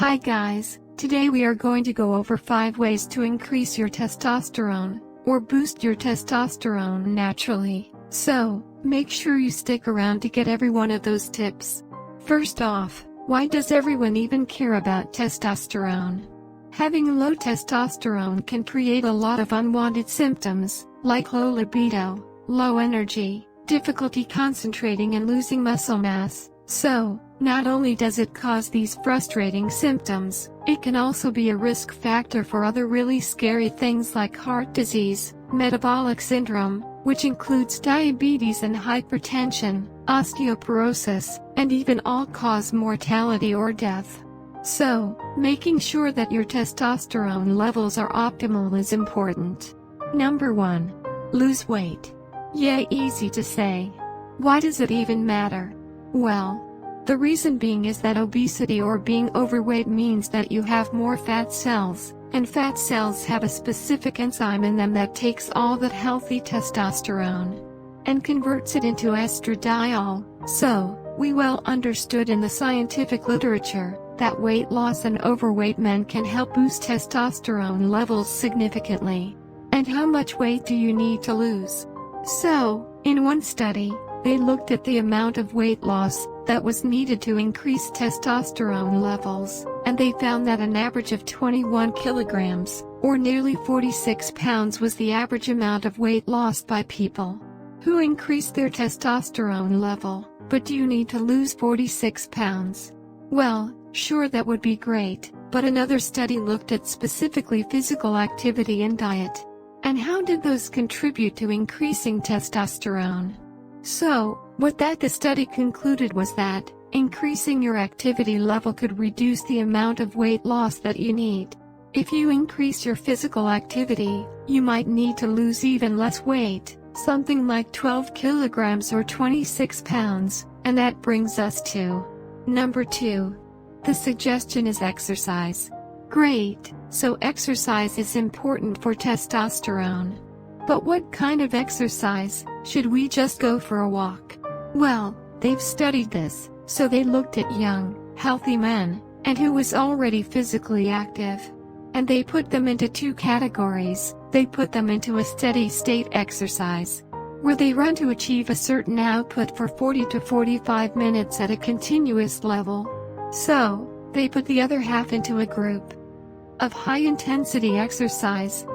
Hi guys, today we are going to go over 5 ways to increase your testosterone, or boost your testosterone naturally. So, make sure you stick around to get every one of those tips. First off, why does everyone even care about testosterone? Having low testosterone can create a lot of unwanted symptoms, like low libido, low energy, difficulty concentrating and losing muscle mass. So, not only does it cause these frustrating symptoms, it can also be a risk factor for other really scary things like heart disease, metabolic syndrome, which includes diabetes and hypertension, osteoporosis, and even all-cause mortality or death. So, making sure that your testosterone levels are optimal is important. Number 1. Lose weight. Yeah, easy to say. Why does it even matter? Well, the reason being is that obesity or being overweight means that you have more fat cells, and fat cells have a specific enzyme in them that takes all that healthy testosterone and converts it into estradiol. So, we well understood in the scientific literature that weight loss and overweight men can help boost testosterone levels significantly. And how much weight do you need to lose? So, in one study, they looked at the amount of weight loss that was needed to increase testosterone levels, and they found that an average of 21 kilograms, or nearly 46 pounds, was the average amount of weight lost by people who increased their testosterone level. But do you need to lose 46 pounds? Well, sure, that would be great, but another study looked at specifically physical activity and diet. And how did those contribute to increasing testosterone? So, what the study concluded was that increasing your activity level could reduce the amount of weight loss that you need. If you increase your physical activity, you might need to lose even less weight, something like 12 kilograms or 26 pounds, and that brings us to number 2. The suggestion is exercise. Great, so exercise is important for testosterone. But what kind of exercise? Should we just go for a walk? Well, they've studied this, so they looked at young, healthy men, and who was already physically active. And they put them into 2 categories. They put them into a steady state exercise, where they run to achieve a certain output for 40 to 45 minutes at a continuous level. So, they put the other half into a group of high-intensity exercise.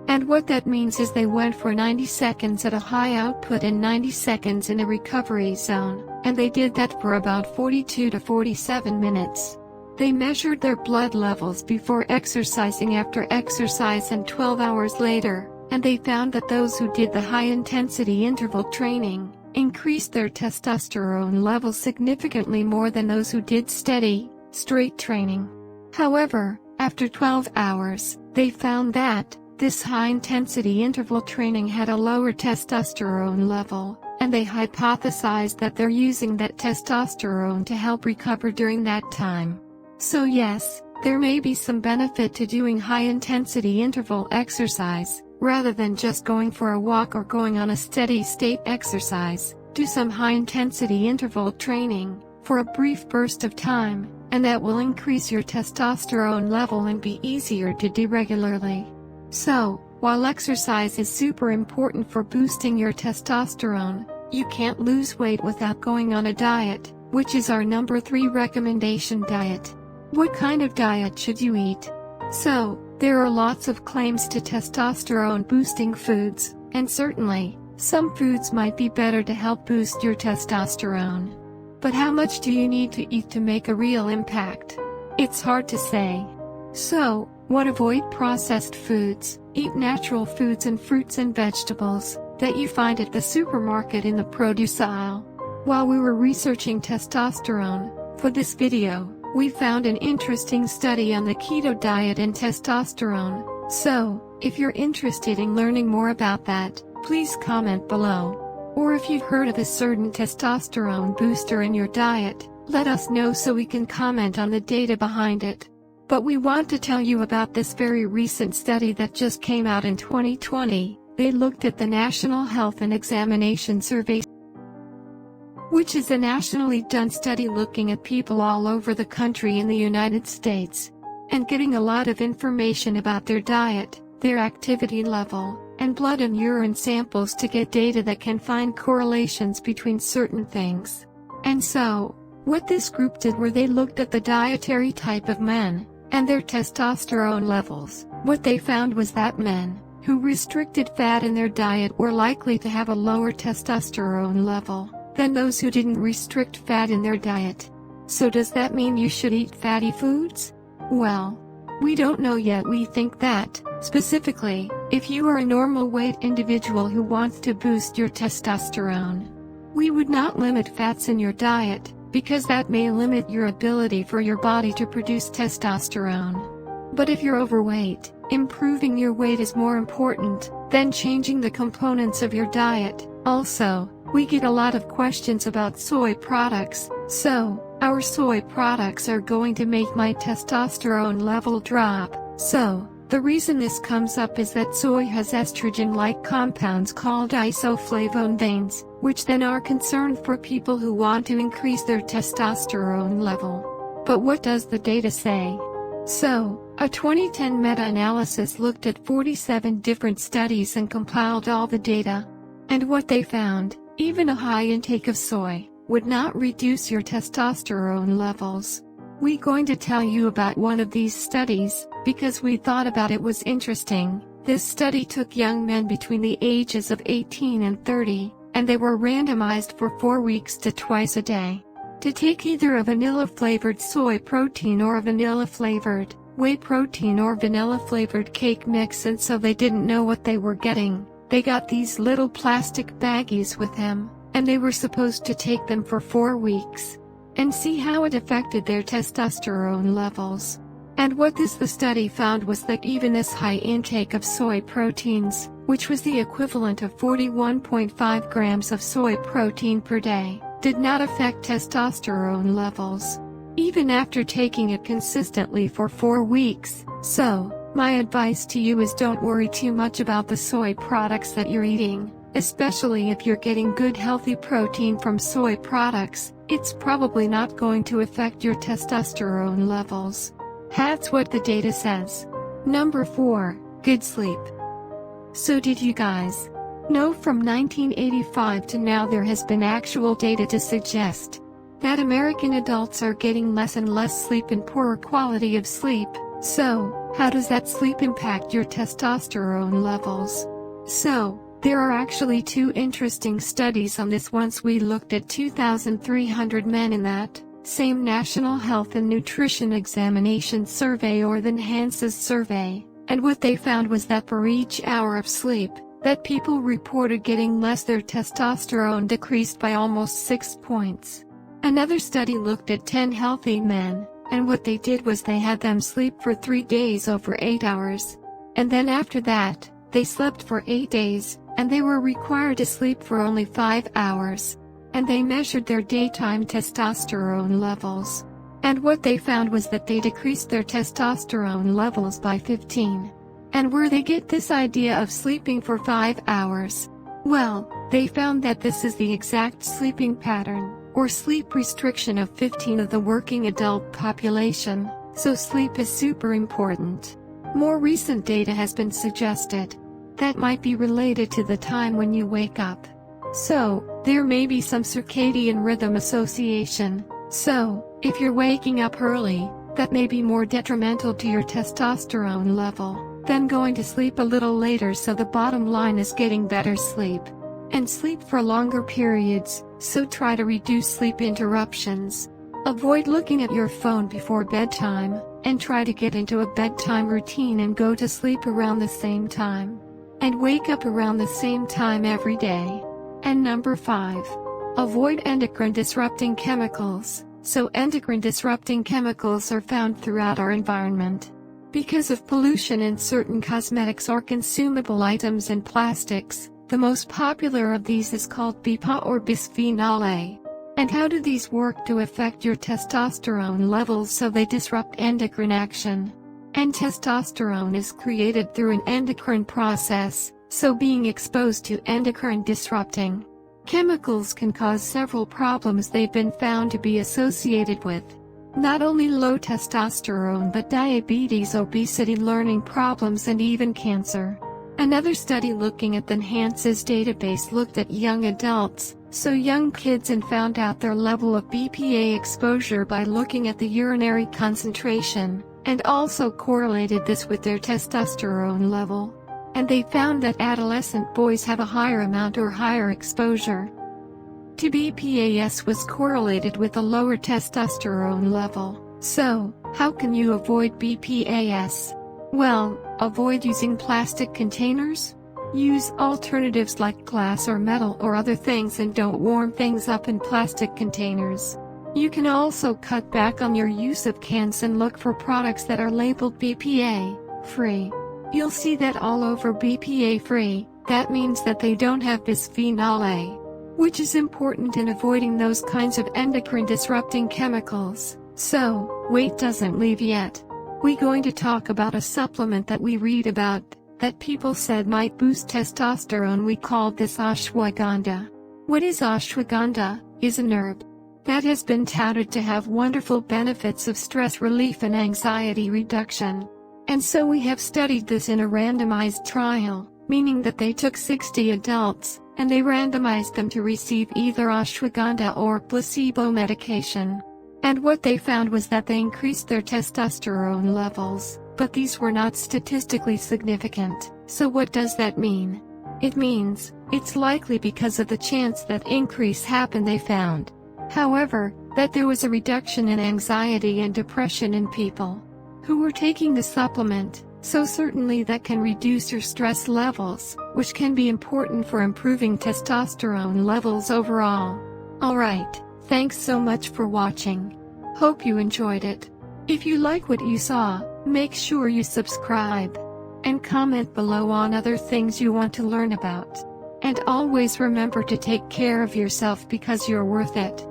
And what that means is they went for 90 seconds at a high output and 90 seconds in a recovery zone, and they did that for about 42 to 47 minutes. They measured their blood levels before exercising, after exercise, and 12 hours later, and they found that those who did the high-intensity interval training increased their testosterone levels significantly more than those who did steady, straight training. However, after 12 hours, they found that this high-intensity interval training had a lower testosterone level, and they hypothesized that they're using that testosterone to help recover during that time. So yes, there may be some benefit to doing high-intensity interval exercise, rather than just going for a walk or going on a steady-state exercise. Do some high-intensity interval training for a brief burst of time, and that will increase your testosterone level and be easier to do regularly. So, while exercise is super important for boosting your testosterone, you can't lose weight without going on a diet, which is our number 3 recommendation: diet. What kind of diet should you eat? So, there are lots of claims to testosterone boosting foods, and certainly, some foods might be better to help boost your testosterone. But how much do you need to eat to make a real impact? It's hard to say. So, avoid processed foods, eat natural foods and fruits and vegetables that you find at the supermarket in the produce aisle. While we were researching testosterone for this video, we found an interesting study on the keto diet and testosterone. So, if you're interested in learning more about that, please comment below. Or if you've heard of a certain testosterone booster in your diet, let us know so we can comment on the data behind it. But we want to tell you about this very recent study that just came out in 2020. They looked at the National Health and Examination Survey which is a nationally done study looking at people all over the country in the United States, and getting a lot of information about their diet, their activity level, and blood and urine samples to get data that can find correlations between certain things. And so, what this group did were they looked at the dietary type of men, and their testosterone levels. What they found was that men who restricted fat in their diet were likely to have a lower testosterone level than those who didn't restrict fat in their diet. So does that mean you should eat fatty foods? Well, we don't know yet. We think that, specifically, if you are a normal weight individual who wants to boost your testosterone, we would not limit fats in your diet, because that may limit your ability for your body to produce testosterone. But if you're overweight, improving your weight is more important than changing the components of your diet. Also, we get a lot of questions about soy products, so our soy products are going to make my testosterone level drop. So, the reason this comes up is that soy has estrogen-like compounds called isoflavonoids, which then are concerned for people who want to increase their testosterone level. But what does the data say? So, a 2010 meta-analysis looked at 47 different studies and compiled all the data. And what they found, even a high intake of soy would not reduce your testosterone levels. We're going to tell you about one of these studies, because we thought about it was interesting. This study took young men between the ages of 18 and 30, and they were randomized for 4 weeks to twice a day to take either a vanilla-flavored soy protein or a vanilla-flavored whey protein or vanilla-flavored cake mix, and so they didn't know what they were getting. They got these little plastic baggies with them, and they were supposed to take them for 4 weeks and see how it affected their testosterone levels. And what the study found was that even this high intake of soy proteins, which was the equivalent of 41.5 grams of soy protein per day, did not affect testosterone levels, even after taking it consistently for 4 weeks. So, my advice to you is don't worry too much about the soy products that you're eating, especially if you're getting good healthy protein from soy products. It's probably not going to affect your testosterone levels. That's what the data says. Number 4, good sleep. So did you guys know from 1985 to now there has been actual data to suggest that American adults are getting less and less sleep and poorer quality of sleep? So, how does that sleep impact your testosterone levels? So, there are actually 2 interesting studies on this. Once we looked at 2,300 men in that same National Health and Nutrition Examination Survey, or the NHANES survey, and what they found was that for each hour of sleep that people reported getting less, their testosterone decreased by almost 6 points. Another study looked at 10 healthy men, and what they did was they had them sleep for 3 days over 8 hours. And then after that, they slept for 8 days, and they were required to sleep for only 5 hours. And they measured their daytime testosterone levels. And what they found was that they decreased their testosterone levels by 15. And where they get this idea of sleeping for 5 hours? Well, they found that this is the exact sleeping pattern, or sleep restriction of 15 of the working adult population, so sleep is super important. More recent data has been suggested that might be related to the time when you wake up. So, there may be some circadian rhythm association. So, if you're waking up early, that may be more detrimental to your testosterone level than going to sleep a little later. So the bottom line is getting better sleep, and sleep for longer periods, so try to reduce sleep interruptions. Avoid looking at your phone before bedtime, and try to get into a bedtime routine and go to sleep around the same time, and wake up around the same time every day. And number 5. Avoid endocrine disrupting chemicals. So endocrine disrupting chemicals are found throughout our environment because of pollution in certain cosmetics or consumable items and plastics. The most popular of these is called BPA or bisphenol A. And how do these work to affect your testosterone levels? So they disrupt endocrine action. And testosterone is created through an endocrine process, so being exposed to endocrine disrupting Chemicals can cause several problems they've been found to be associated with. Not only low testosterone but diabetes, obesity, learning problems, and even cancer. Another study looking at the HARDENS database looked at young adults, so young kids, and found out their level of BPA exposure by looking at the urinary concentration, and also correlated this with their testosterone level. And they found that adolescent boys have a higher amount or higher exposure to BPAS was correlated with a lower testosterone level. So, how can you avoid BPAS? Well, avoid using plastic containers. Use alternatives like glass or metal or other things, and don't warm things up in plastic containers. You can also cut back on your use of cans and look for products that are labeled BPA free. You'll see that all over BPA free. That means that they don't have bisphenol A, which is important in avoiding those kinds of endocrine disrupting chemicals. So, wait, doesn't leave yet. We're going to talk about a supplement that we read about, that people said might boost testosterone. We called this ashwagandha. What is ashwagandha? Is an herb that has been touted to have wonderful benefits of stress relief and anxiety reduction. And so we have studied this in a randomized trial, meaning that they took 60 adults, and they randomized them to receive either ashwagandha or placebo medication. And what they found was that they increased their testosterone levels, but these were not statistically significant. So what does that mean? It means, it's likely because of the chance that increase happened, they found. However, that there was a reduction in anxiety and depression in people who were taking the supplement. So certainly that can reduce your stress levels, which can be important for improving testosterone levels overall. Alright, thanks so much for watching. Hope you enjoyed it. If you like what you saw, make sure you subscribe and comment below on other things you want to learn about. And always remember to take care of yourself because you're worth it.